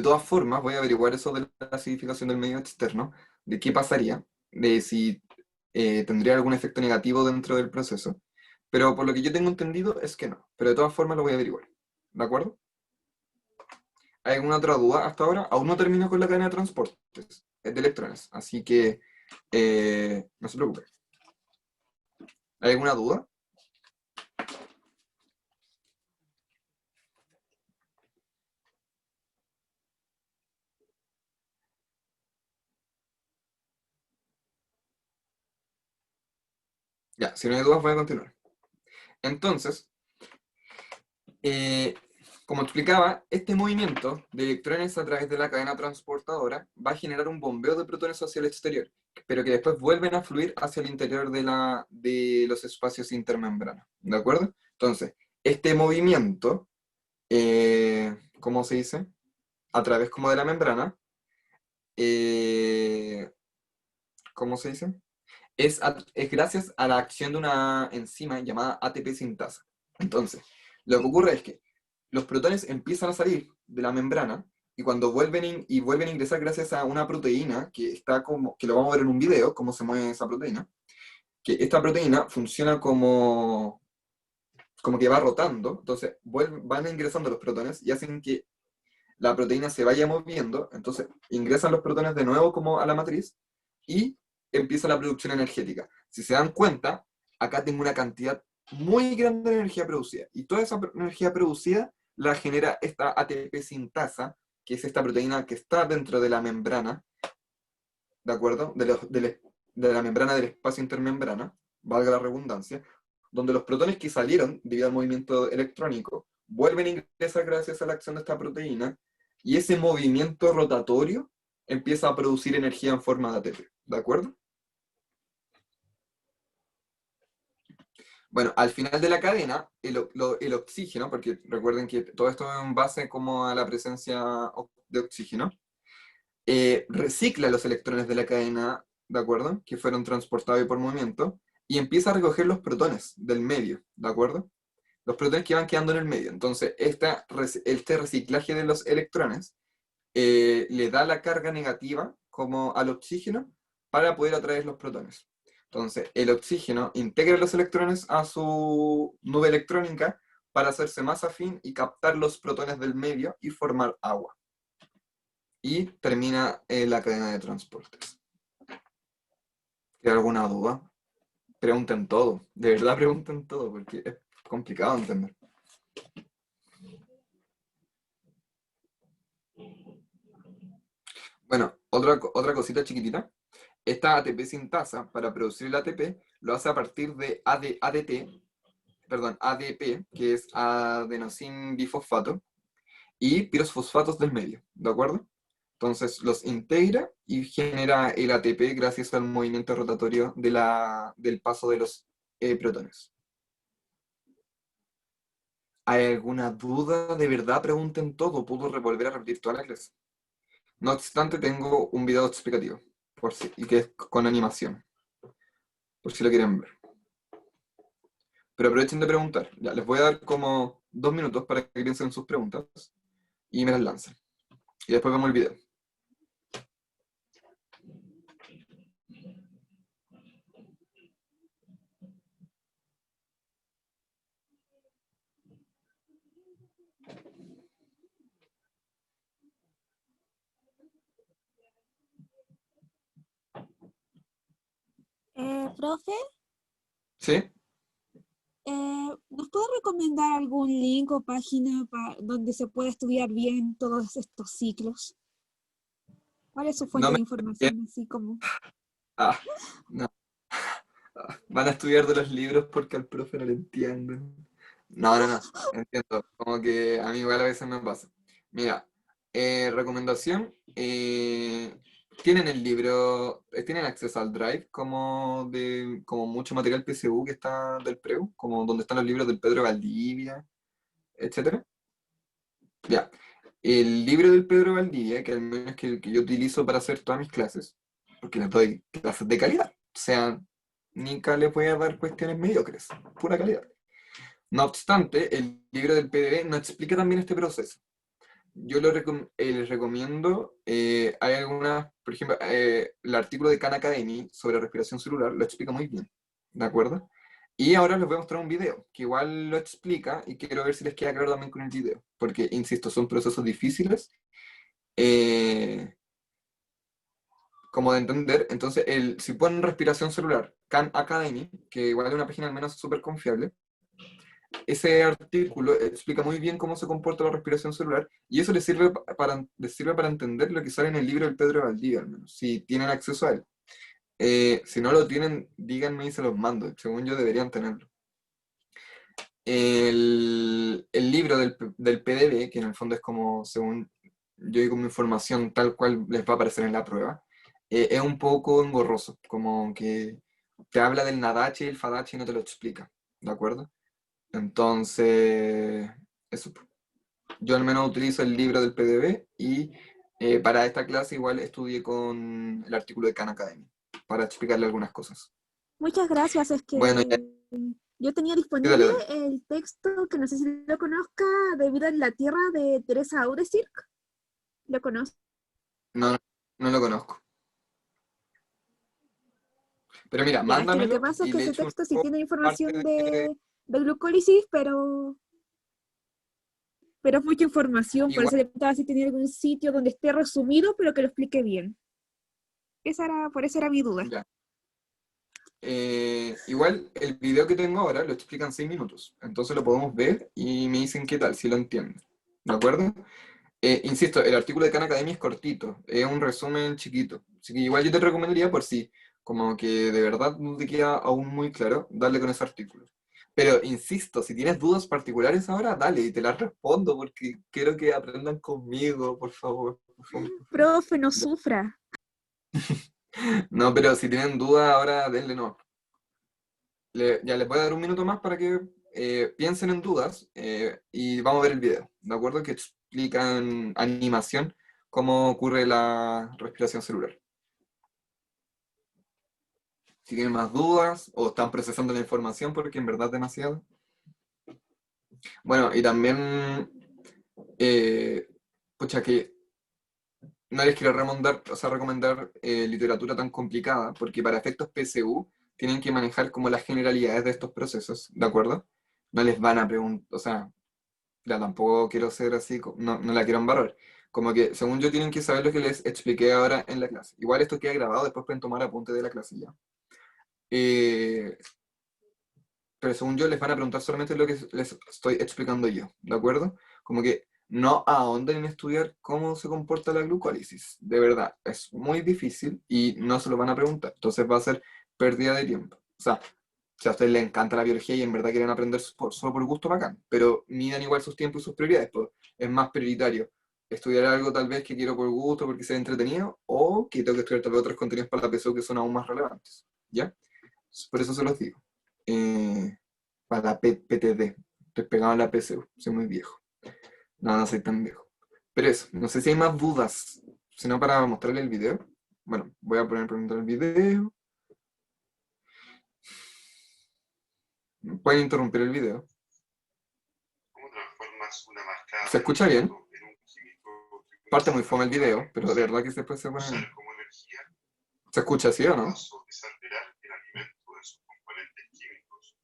todas formas, voy a averiguar eso de la acidificación del medio externo, de qué pasaría, de si tendría algún efecto negativo dentro del proceso, pero por lo que yo tengo entendido es que no, pero de todas formas lo voy a averiguar, ¿de acuerdo? ¿Hay alguna otra duda hasta ahora? Aún no termino con la cadena de transportes de electrones, así que no se preocupe. ¿Hay alguna duda? Ya, si no hay dudas voy a continuar. Entonces, como explicaba, este movimiento de electrones a través de la cadena transportadora va a generar un bombeo de protones hacia el exterior, pero que después vuelven a fluir hacia el interior de los espacios intermembranos, ¿de acuerdo? Entonces, este movimiento, ¿cómo se dice? A través como de la membrana, eh, ¿cómo se dice? Es gracias a la acción de una enzima llamada ATP sintasa. Entonces, lo que ocurre es que los protones empiezan a salir de la membrana y cuando vuelven a ingresar gracias a una proteína que está que lo vamos a ver en un video, cómo se mueve esa proteína, que esta proteína funciona como que va rotando, entonces van ingresando los protones y hacen que la proteína se vaya moviendo, entonces ingresan los protones de nuevo como a la matriz y empieza la producción energética. Si se dan cuenta, acá tengo una cantidad muy grande de energía producida y toda esa energía producida la genera esta ATP sintasa, que es esta proteína que está dentro de la membrana, ¿de acuerdo? De la membrana del espacio intermembrana, valga la redundancia, donde los protones que salieron debido al movimiento electrónico vuelven a ingresar gracias a la acción de esta proteína y ese movimiento rotatorio empieza a producir energía en forma de ATP, ¿de acuerdo? Bueno, al final de la cadena, el oxígeno, porque recuerden que todo esto es en base como a la presencia de oxígeno, recicla los electrones de la cadena, ¿de acuerdo? Que fueron transportados por movimiento, y empieza a recoger los protones del medio, ¿de acuerdo? Los protones que van quedando en el medio. Entonces, este reciclaje de los electrones le da la carga negativa como al oxígeno para poder atraer los protones. Entonces, el oxígeno integra los electrones a su nube electrónica para hacerse más afín y captar los protones del medio y formar agua. Y termina la cadena de transportes. ¿Queda alguna duda? Pregunten todo, de verdad pregunten todo, porque es complicado de entender. Bueno, otra cosita chiquitita. Esta ATP sintasa, para producir el ATP, lo hace a partir de ADP, que es adenosín bifosfato, y pirosfosfatos del medio, ¿de acuerdo? Entonces los integra y genera el ATP gracias al movimiento rotatorio del paso de los protones. ¿Hay alguna duda? De verdad, pregunten todo. Puedo volver a repetir toda la clase. No obstante, tengo un video explicativo, y que es con animación, por si lo quieren ver. Pero aprovechen de preguntar. Ya, les voy a dar como 2 minutos para que piensen en sus preguntas y me las lancen. Y después vemos el video. Profe, ¿Sí? ¿nos puede recomendar algún link o página donde se pueda estudiar bien todos estos ciclos? ¿Cuál es su fuente No de me... información? Así como... Ah, no. Van a estudiar de los libros porque al profe no le entienden. No. Entiendo. Como que a mí igual a veces me pasa. Mira, recomendación. Tienen el libro, tienen acceso al Drive como mucho material PSU que está del PREU, como donde están los libros del Pedro Valdivia, etcétera. Ya. El libro del Pedro Valdivia, que al menos que yo utilizo para hacer todas mis clases, porque les doy clases de calidad. O sea, nunca les voy a dar cuestiones mediocres, pura calidad. No obstante, el libro del PDB no explica también este proceso. Yo les recomiendo, hay algunas, por ejemplo, el artículo de Khan Academy sobre respiración celular lo explica muy bien, ¿de acuerdo? Y ahora les voy a mostrar un video que igual lo explica y quiero ver si les queda claro también con el video, porque, insisto, son procesos difíciles como de entender. Entonces, si ponen respiración celular, Khan Academy, que igual es una página al menos súper confiable, ese artículo explica muy bien cómo se comporta la respiración celular y eso les sirve para entender lo que sale en el libro del Pedro Valdivia, al menos, si tienen acceso a él. Si no lo tienen, díganme y se los mando. Según yo, deberían tenerlo. El libro del PDB, que en el fondo es como, según yo digo, mi información tal cual les va a aparecer en la prueba, es un poco engorroso, como que te habla del Nadache y el Fadache y no te lo explica, ¿de acuerdo? Entonces, eso. Yo al menos utilizo el libro del PDB y para esta clase igual estudié con el artículo de Khan Academy para explicarle algunas cosas. Muchas gracias, es que Bueno, yo tenía sí, disponible dale. el texto, que no sé si lo conozca, de Vida en la Tierra de Teresa Auresirk. ¿Lo conoce? No, no lo conozco. Pero mira, Ya, es que lo que mándamelo pasa es y que le ese echo texto sí tiene parte información de glucólisis, pero es mucha información, por igual. eso le preguntaba si tenía algún sitio donde esté resumido, pero que lo explique bien. Por eso era mi duda. Ya. Igual el video que tengo ahora lo explican 6 minutos, entonces lo podemos ver y me dicen qué tal, si lo entienden. ¿De acuerdo? Insisto, el artículo de Khan Academy es cortito, es un resumen chiquito. Así que igual yo te recomendaría, por si como que de verdad no te queda aún muy claro, darle con ese artículo. Pero insisto, si tienes dudas particulares ahora, dale y te las respondo porque quiero que aprendan conmigo, por favor. Por favor, por favor. Profe, no Ya. sufra. No, pero si tienen dudas ahora, denle no. Ya les voy a dar un minuto más para que piensen en dudas y vamos a ver el video, ¿de acuerdo? Que explica en animación cómo ocurre la respiración celular. Si tienen más dudas o están procesando la información porque en verdad es demasiado. Bueno, y también, pucha, que no les quiero recomendar literatura tan complicada, porque para efectos PSU tienen que manejar como las generalidades de estos procesos, ¿de acuerdo? No les van a preguntar, o sea, ya tampoco quiero ser así, no la quiero embarrar. Como que, según yo, tienen que saber lo que les expliqué ahora en la clase. Igual esto queda grabado, después pueden tomar apuntes de la clase ya. pero según yo les van a preguntar solamente lo que les estoy explicando yo, ¿de acuerdo? Como que no ahonden en estudiar cómo se comporta la glucólisis, de verdad, es muy difícil y no se lo van a preguntar, entonces va a ser pérdida de tiempo. O sea, si a ustedes les encanta la biología y en verdad quieren aprender solo por gusto, bacán, pero midan igual sus tiempos y sus prioridades, pues es más prioritario estudiar algo tal vez que quiero por gusto, porque sea entretenido, o que tengo que estudiar tal vez otros contenidos para la PSU que son aún más relevantes, ¿ya? Por eso se los digo. Para la PTD, estoy pegado a la PSU, soy muy viejo. No, no soy tan viejo. Pero eso, no sé si hay más dudas, sino para mostrarle el video. Bueno, voy a poner preguntar el video. Pueden interrumpir el video. ¿Cómo transformas una mascada ¿Se escucha bien? en un químico? Parte muy fome el video, pero de verdad que después se pone bien. Usar como energía ¿Se escucha así o el no? paso es alterar el alimento de sus componentes químicos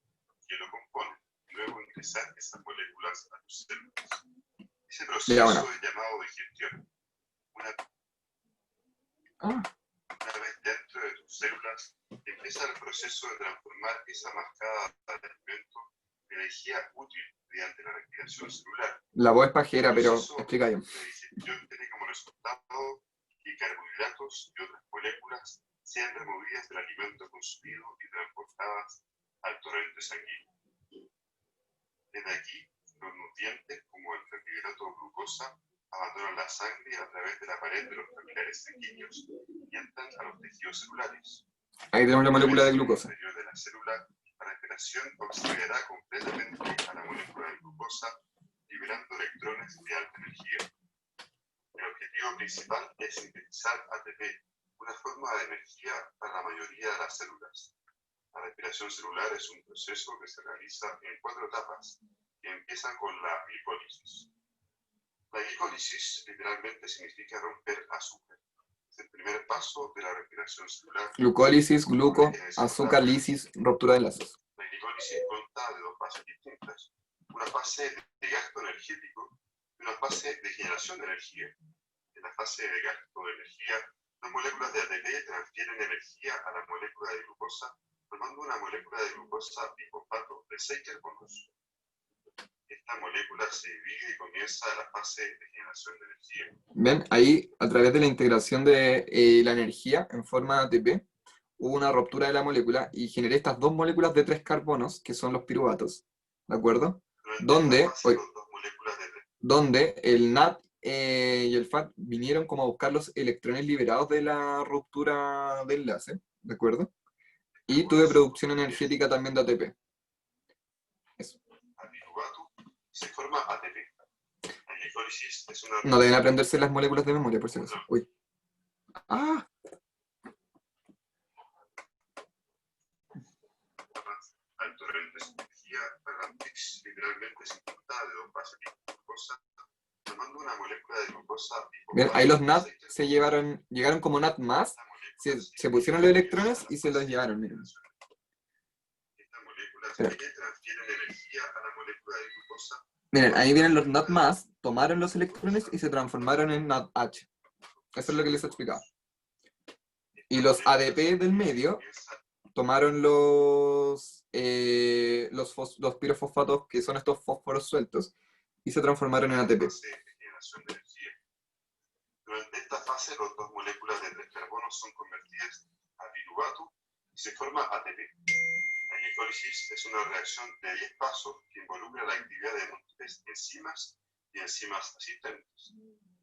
que lo componen, y luego ingresar esas moléculas a tus células. Ese proceso Ya, bueno. es llamado digestión. Ah, Una vez dentro de tus células, empieza el proceso de transformar esa mascada de alimento en energía útil mediante la respiración celular. la voz es pajera, pero proceso explica yo. de digestión tiene como resultado que carbohidratos y otras moléculas sean removidas del alimento consumido y transportadas al torrente sanguíneo. Desde aquí, los nutrientes, como el carbohidrato o glucosa, abandonan la sangre a través de la pared de los capilares sanguíneos y entran a los tejidos celulares. Ahí tenemos la molécula de glucosa. En el interior de la célula, la respiración oxidará completamente a la molécula de glucosa, liberando electrones de alta energía. El objetivo principal es sintetizar ATP, una forma de energía para la mayoría de las células. La respiración celular es un proceso que se realiza en 4 etapas, que empiezan con la glicólisis. La glicólisis literalmente significa romper azúcar. Es el primer paso de la respiración celular. Glucólisis, gluco, azúcar, lisis, ruptura de enlaces. La glicólisis consta de 2 fases distintas. Una fase de gasto energético y una fase de generación de energía. En la fase de gasto de energía, las moléculas de ATP transfieren energía a la molécula de glucosa, formando una molécula de glucosa bifosfato de 6 carbonos. Esta molécula se divide y comienza la fase de generación de energía. Ven, ahí a través de la integración de la energía en forma de ATP, hubo una ruptura de la molécula y generé estas 2 moléculas de 3 carbonos, que son los piruvatos, ¿de acuerdo? Donde el NAT y el FAT vinieron como a buscar los electrones liberados de la ruptura de enlace, ¿de acuerdo? Y tuve producción energética también de ATP. Eso. Se forma ATP. La glicólisis es una... No deben aprenderse las moléculas de memoria, por si acaso. Uy. ¡Ah! Al torrente de energía, para la mix literalmente se importa de 2 fases de glucosa, formando una molécula de glucosa. Bien, ahí los NAT se llegaron como NAT más, se pusieron los electrones y se los llevaron, miren. Esta molécula transfiere energía a la molécula de glucosa. Miren, ahí vienen los NAT más, tomaron los electrones y se transformaron en NADH. Eso es lo que les he explicado. Y los ADP del medio tomaron los pirofosfatos, que son estos fósforos sueltos, y se transformaron en ATP. Durante esta fase, las 2 moléculas de 3 carbonos son convertidas a piruvato y se forma ATP. La glicólisis es una reacción de 10 pasos que involucra la actividad de múltiples enzimas y enzimas asistentes.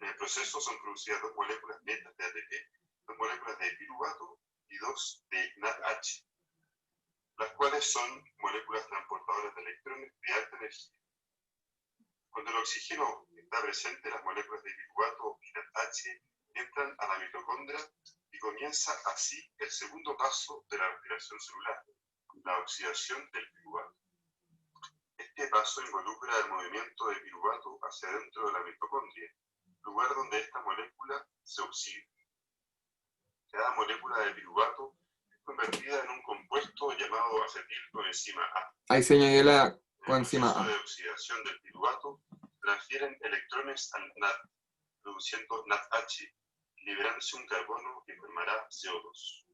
En el proceso son producidas 2 moléculas netas de ATP, 2 moléculas de piruvato y 2 de NADH, las cuales son moléculas transportadoras de electrones de alta energía. Cuando el oxígeno está presente, las moléculas de piruvato y NADH entran a la mitocondria y comienza así el segundo paso de la respiración celular, la oxidación del piruvato. Este paso involucra el movimiento de piruvato hacia dentro de la mitocondria, lugar donde esta molécula se oxida. Cada molécula de piruvato es convertida en un compuesto llamado acetilcoenzima A. Ahí se añadió la coenzima A. En el proceso A. de oxidación del piruvato, transfieren electrones al NAD, produciendo NADH, liberándose un carbono que formará CO2.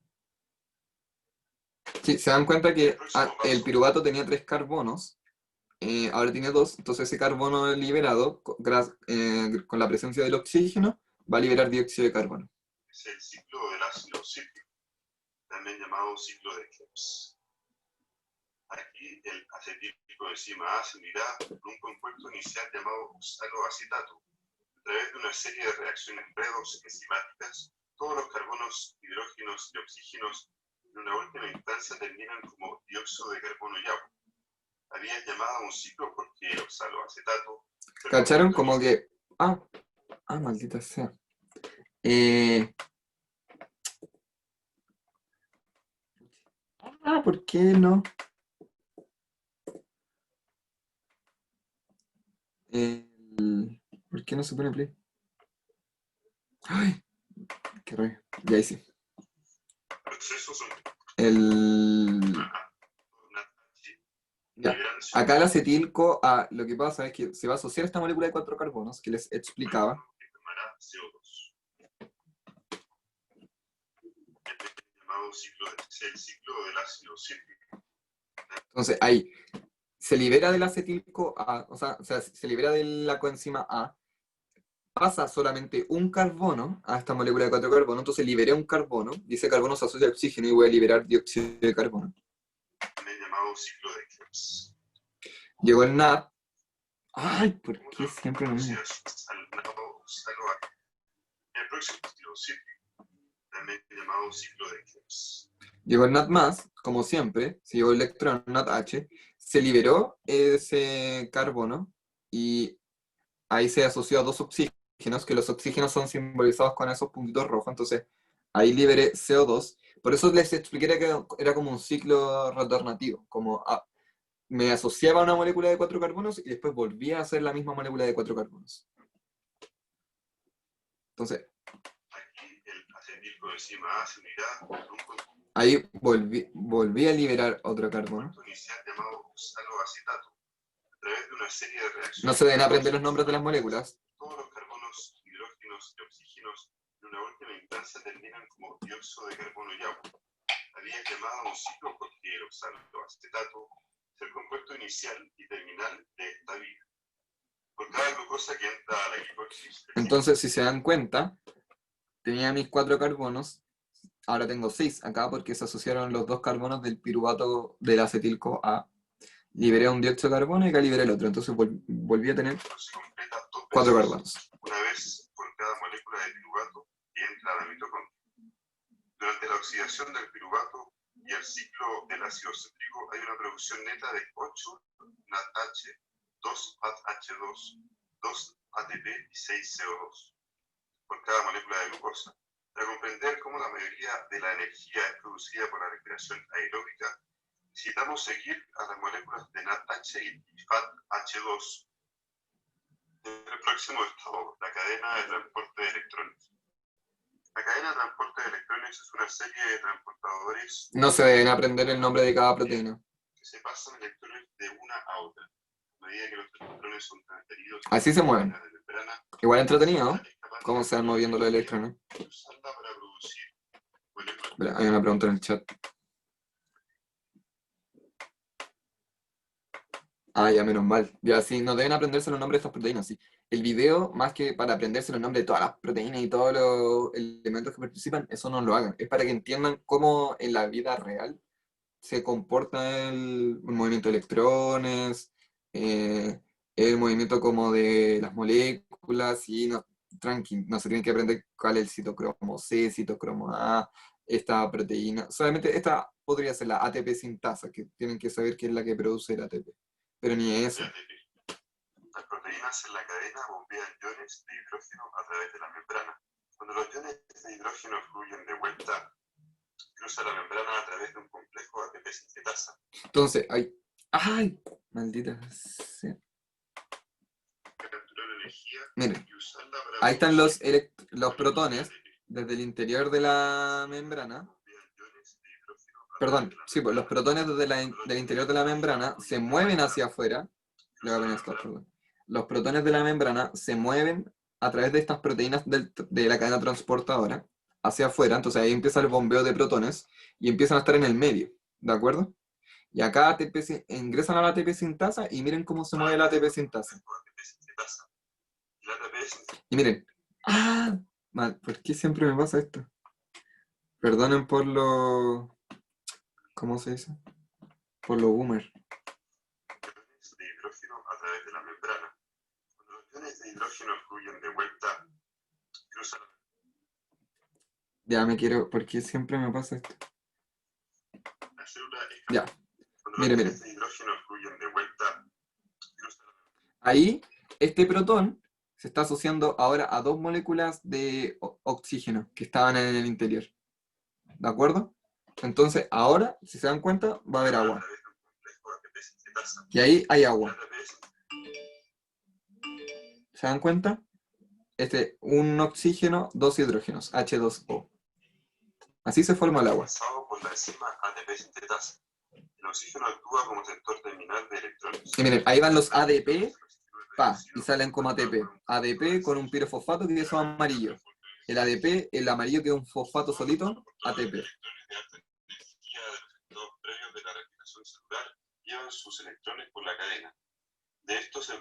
Sí, se dan cuenta que próximo el paso. piruvato tenía 3 carbonos, ahora tiene 2, entonces ese carbono liberado, con la presencia del oxígeno, va a liberar dióxido de carbono. Es el ciclo del ácido cítrico, también llamado ciclo de Krebs. Aquí el acetilcoenzima A se unirá con un compuesto inicial llamado oxaloacetato. A través de una serie de reacciones redox enzimáticas, todos los carbonos, hidrógenos y oxígenos en una última instancia terminan como dióxido de carbono y agua. Había llamado a un ciclo porque el oxaloacetato... ¿Cacharon? Como que... maldita sea. ¿Por qué no? ¿Por qué no se pone play? ¡Ay! ¡Qué raro! Ya hice. Procesos son... Ya. Acá el acetilco A, lo que pasa es que se va a asociar a esta molécula de 4 carbonos que les explicaba. Que tomará CO2. Llamado el ciclo del ácido cítrico. Entonces ahí se libera del acetilco A, o sea, se libera de la coenzima A, pasa solamente un carbono a esta molécula de 4 carbonos, entonces liberé un carbono, y ese carbono se asocia al oxígeno y voy a liberar dióxido de carbono. También llamado ciclo de Krebs. Llegó el NAD. Ay, ¿por qué siempre lo mismo? El próximo ciclo cítrico, también llamado ciclo de Krebs. Llegó el NAD+, como siempre, se llevó el electrón NADH, se liberó ese carbono y ahí se asoció a 2 oxígenos, que los oxígenos son simbolizados con esos puntitos rojos, entonces ahí liberé CO2. Por eso les expliqué que era como un ciclo returnativo, como me asociaba a una molécula de 4 carbonos y después volvía a hacer la misma molécula de 4 carbonos. Entonces, aquí el acetilcoenzima A se unirá con un ahí volví a liberar otro carbono. compuesto inicial llamado oxaloacetato. A través de una serie de reacciones... No se deben aprender los nombres de las moléculas. Todos los carbonos, hidrógenos y oxígenos en una última instancia terminan como dióxido de carbono y agua. Había llamado a un ciclo porque el oxaloacetato es el compuesto inicial y terminal de esta vida. Por cada glucosa que entra a la glicosis... Entonces, si se dan cuenta, tenía mis 4 carbonos, ahora tengo 6 acá porque se asociaron los 2 carbonos del piruvato del acetilco A. Liberé un dióxido de carbono y acá liberé el otro, entonces volví a tener 4 carbonos. Una vez por cada molécula de piruvato que entra a la mitocondria. Durante la oxidación del piruvato y el ciclo del ácido cítrico hay una producción neta de 8 NADH, 2 ADH2, 2 ATP y 6 CO2 por cada molécula de glucosa. Para comprender cómo la mayoría de la energía es producida por la respiración aeróbica, necesitamos seguir a las moléculas de NADH y FADH2. El próximo estado, la cadena de transporte de electrones. La cadena de transporte de electrones es una serie de transportadores... No se deben aprender el nombre de cada proteína. Que se pasan electrones de una a otra. A medida que los electrones son transferidos... Así se mueven. De membrana, Igual entretenido, ¿no? Cómo se van moviendo los electrones. Usarla para producir moléculas. Espera, hay una pregunta en el chat. Ya menos mal. Ya sí, no deben aprenderse los nombres de estas proteínas, sí. El video, más que para aprenderse los nombres de todas las proteínas y todos los elementos que participan, eso no lo hagan. Es para que entiendan cómo en la vida real se comporta el movimiento de electrones, el movimiento como de las moléculas, y no, tranqui, no se tienen que aprender cuál es el citocromo C, citocromo A, esta proteína. Solamente esta podría ser la ATP sintasa, que tienen que saber qué es la que produce el ATP. Pero ni eso. Las proteínas en la cadena bombean iones de hidrógeno a través de la membrana. Cuando los iones de hidrógeno fluyen de vuelta, cruza la membrana a través de un complejo ATP sintetasa. Entonces, ¡ay! Maldita sea. Capturar energía Miren, y usarla para ahí están producir los protones desde el interior de la membrana. Perdón, sí, pues los protones del interior de la membrana se mueven hacia afuera. Le voy a poner esto, perdón. Los protones de la membrana se mueven a través de estas proteínas de la cadena transportadora hacia afuera. Entonces ahí empieza el bombeo de protones y empiezan a estar en el medio ¿de acuerdo? Y acá ingresan a la ATP sintasa y miren cómo se mueve la ATP sintasa. Y miren, mal, ¿por qué siempre me pasa esto? Perdonen por lo... ¿Cómo se dice? Por lo boomer. De hidrógeno a través de la membrana. Cuando los iones de hidrógeno fluyen de vuelta, cruzan. Ya me quiero... ¿Por qué siempre me pasa esto? La célula es... Ya. Cuando Mire, los mire. iones de hidrógeno fluyen de vuelta, cruzan. Ahí, este protón se está asociando ahora a dos moléculas de oxígeno que estaban en el interior. ¿De acuerdo? Entonces, ahora, si se dan cuenta, va a haber agua. Y ahí hay agua. ¿Se dan cuenta? Un oxígeno, dos hidrógenos, H2O. Así se forma el agua. Por la enzima ATP sintetasa. El oxígeno actúa como sector terminal de electrones. Y miren, ahí van los ADP, y salen como ATP. ADP con un pirofosfato que es amarillo. El ADP, el amarillo que es un fosfato solito, ATP. Los previos de la replicación celular llevan sus electrones por la cadena. De esto se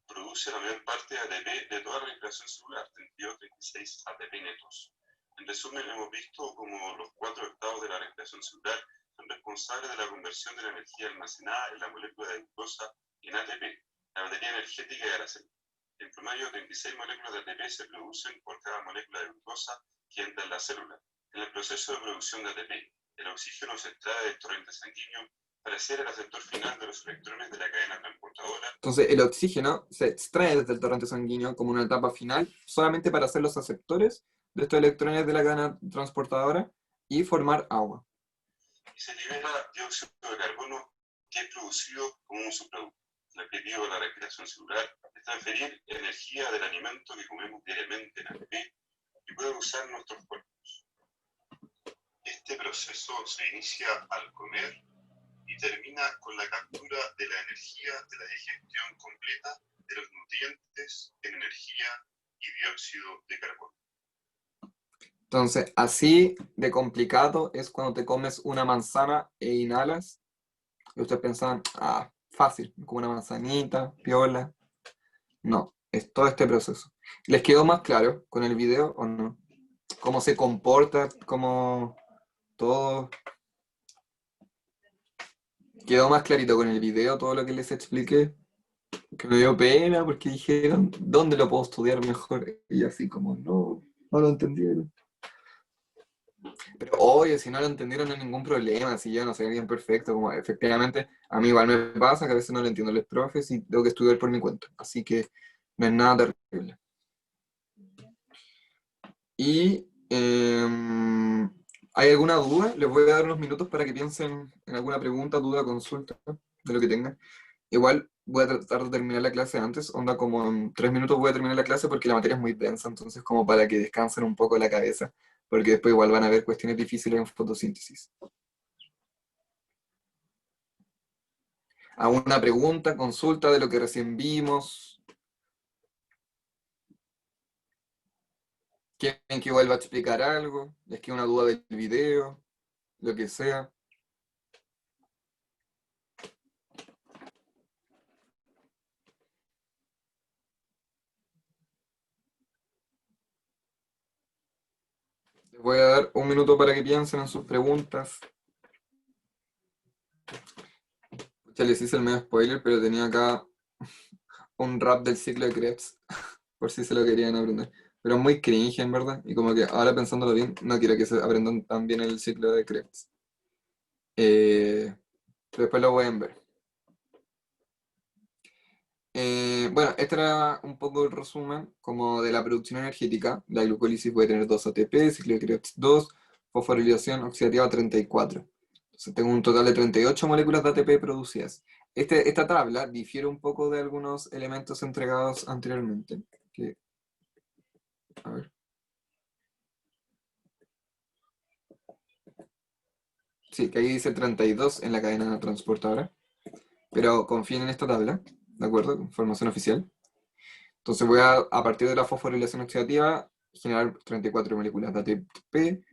produce la mayor parte de ATP de toda la replicación celular, 32-36 ATP netos. En resumen, hemos visto cómo los 4 estados de la replicación celular son responsables de la conversión de la energía almacenada en la molécula de glucosa en ATP, la batería energética de la célula. En promedio, 36 moléculas de ATP se producen por cada molécula de glucosa que entra en la célula. En el proceso de producción de ATP, el oxígeno se extrae del torrente sanguíneo para ser el receptor final de los electrones de la cadena transportadora. Entonces, el oxígeno se extrae desde el torrente sanguíneo como una etapa final, solamente para ser los aceptores de estos electrones de la cadena transportadora y formar agua. Y se libera dióxido de carbono, que es producido como un subproducto. El objetivo de la respiración celular es transferir energía del alimento que comemos diariamente en ATP y poder usar nuestros cuerpos. Este proceso se inicia al comer y termina con la captura de la energía de la digestión completa de los nutrientes en energía y dióxido de carbono. Entonces, así de complicado es cuando te comes una manzana e inhalas. Y ustedes pensaban, fácil, como una manzanita, piola. No, es todo este proceso. ¿Les quedó más claro con el video o no? ¿Cómo se comporta? ¿Cómo todo? ¿Quedó más clarito con el video todo lo que les expliqué? Que me dio pena porque dijeron, ¿dónde lo puedo estudiar mejor? Y así como, no lo entendieron. Pero oye, si no lo entendieron no hay ningún problema, si yo no soy bien perfecto, como efectivamente a mí igual me pasa que a veces no lo entiendo los profes y tengo que estudiar por mi cuenta, así que no es nada terrible. Y ¿hay alguna duda? Les voy a dar unos minutos para que piensen en alguna pregunta, duda, consulta, de lo que tengan. Igual voy a tratar de terminar la clase antes, onda como en 3 minutos voy a terminar la clase porque la materia es muy densa, entonces como para que descansen un poco la cabeza, porque después igual van a haber cuestiones difíciles en fotosíntesis. ¿Alguna pregunta, consulta de lo que recién vimos? ¿Quieren que vuelva a explicar algo? ¿Les queda una duda del video? Lo que sea. Les voy a dar un minuto para que piensen en sus preguntas. Ya les hice el medio spoiler, pero tenía acá un rap del ciclo de Krebs, por si se lo querían aprender. Pero es muy cringe, en verdad, y como que ahora pensándolo bien, no quiero que se aprendan tan bien el ciclo de Krebs. Pero después lo pueden ver. Bueno, este era un poco el resumen como de la producción energética. La glucólisis puede tener 2 ATP, ciclo de Krebs 2, fosforilación oxidativa 34. Entonces tengo un total de 38 moléculas de ATP producidas. Esta tabla difiere un poco de algunos elementos entregados anteriormente. A ver. Sí, que ahí dice 32 en la cadena transportadora. Pero confíen en esta tabla, ¿de acuerdo? Información oficial. Entonces voy a partir de la fosforilación oxidativa, generar 34 moléculas de ATP,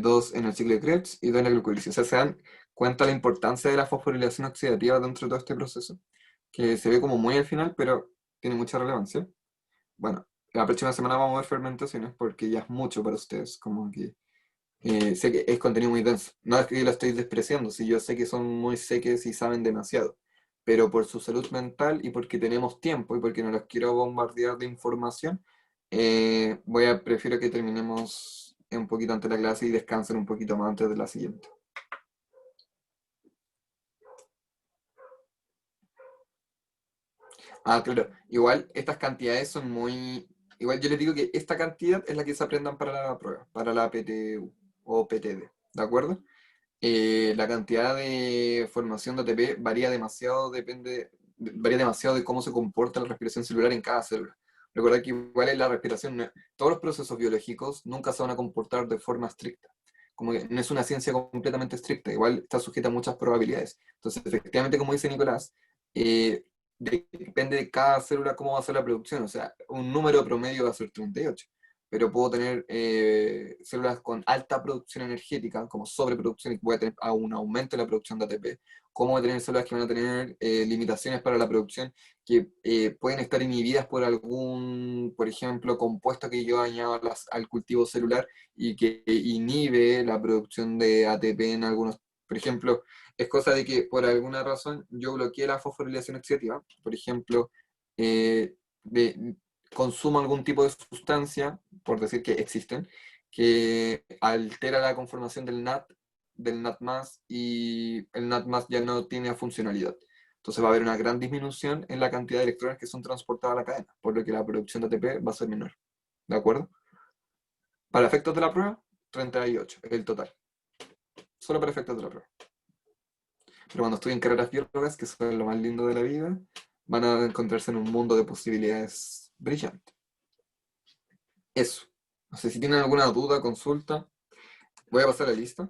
2 en el ciclo de Krebs y 2 en la glucólisis. O sea, se dan cuenta la importancia de la fosforilación oxidativa dentro de todo este proceso, que se ve como muy al final, pero tiene mucha relevancia. Bueno, la próxima semana vamos a ver fermentaciones porque ya es mucho para ustedes, como que sé que es contenido muy denso. No es que yo lo estoy despreciando, si yo sé que son muy seques y saben demasiado, pero por su salud mental y porque tenemos tiempo y porque no los quiero bombardear de información, prefiero que terminemos un poquito antes de la clase y descansen un poquito más antes de la siguiente. Ah, claro. Igual estas cantidades son muy... Igual yo les digo que esta cantidad es la que se aprendan para la prueba, para la PTU o PTD, ¿de acuerdo? La cantidad de formación de ATP varía demasiado de cómo se comporta la respiración celular en cada célula. Recuerda que igual en la respiración, todos los procesos biológicos nunca se van a comportar de forma estricta. Como que no es una ciencia completamente estricta, igual está sujeta a muchas probabilidades. Entonces, efectivamente, como dice Nicolás, depende de cada célula cómo va a ser la producción. O sea, un número promedio va a ser 38, pero puedo tener células con alta producción energética, como sobreproducción, y voy a tener un aumento en la producción de ATP, como voy a tener células que van a tener limitaciones para la producción, que pueden estar inhibidas por algún, por ejemplo, compuesto que yo añado al cultivo celular y que inhibe la producción de ATP en algunos, por ejemplo, es cosa de que por alguna razón yo bloqueé la fosforilación oxidativa, por ejemplo, consumo algún tipo de sustancia, por decir que existen, que altera la conformación del NAT+, y el NAT+ ya no tiene funcionalidad. Entonces va a haber una gran disminución en la cantidad de electrones que son transportados a la cadena, por lo que la producción de ATP va a ser menor. ¿De acuerdo? Para efectos de la prueba, 38 es el total. Solo para efectos de la prueba. Pero cuando estudien carreras biológicas, que son lo más lindo de la vida, van a encontrarse en un mundo de posibilidades brillantes. Eso. No sé si tienen alguna duda, consulta. Voy a pasar la lista.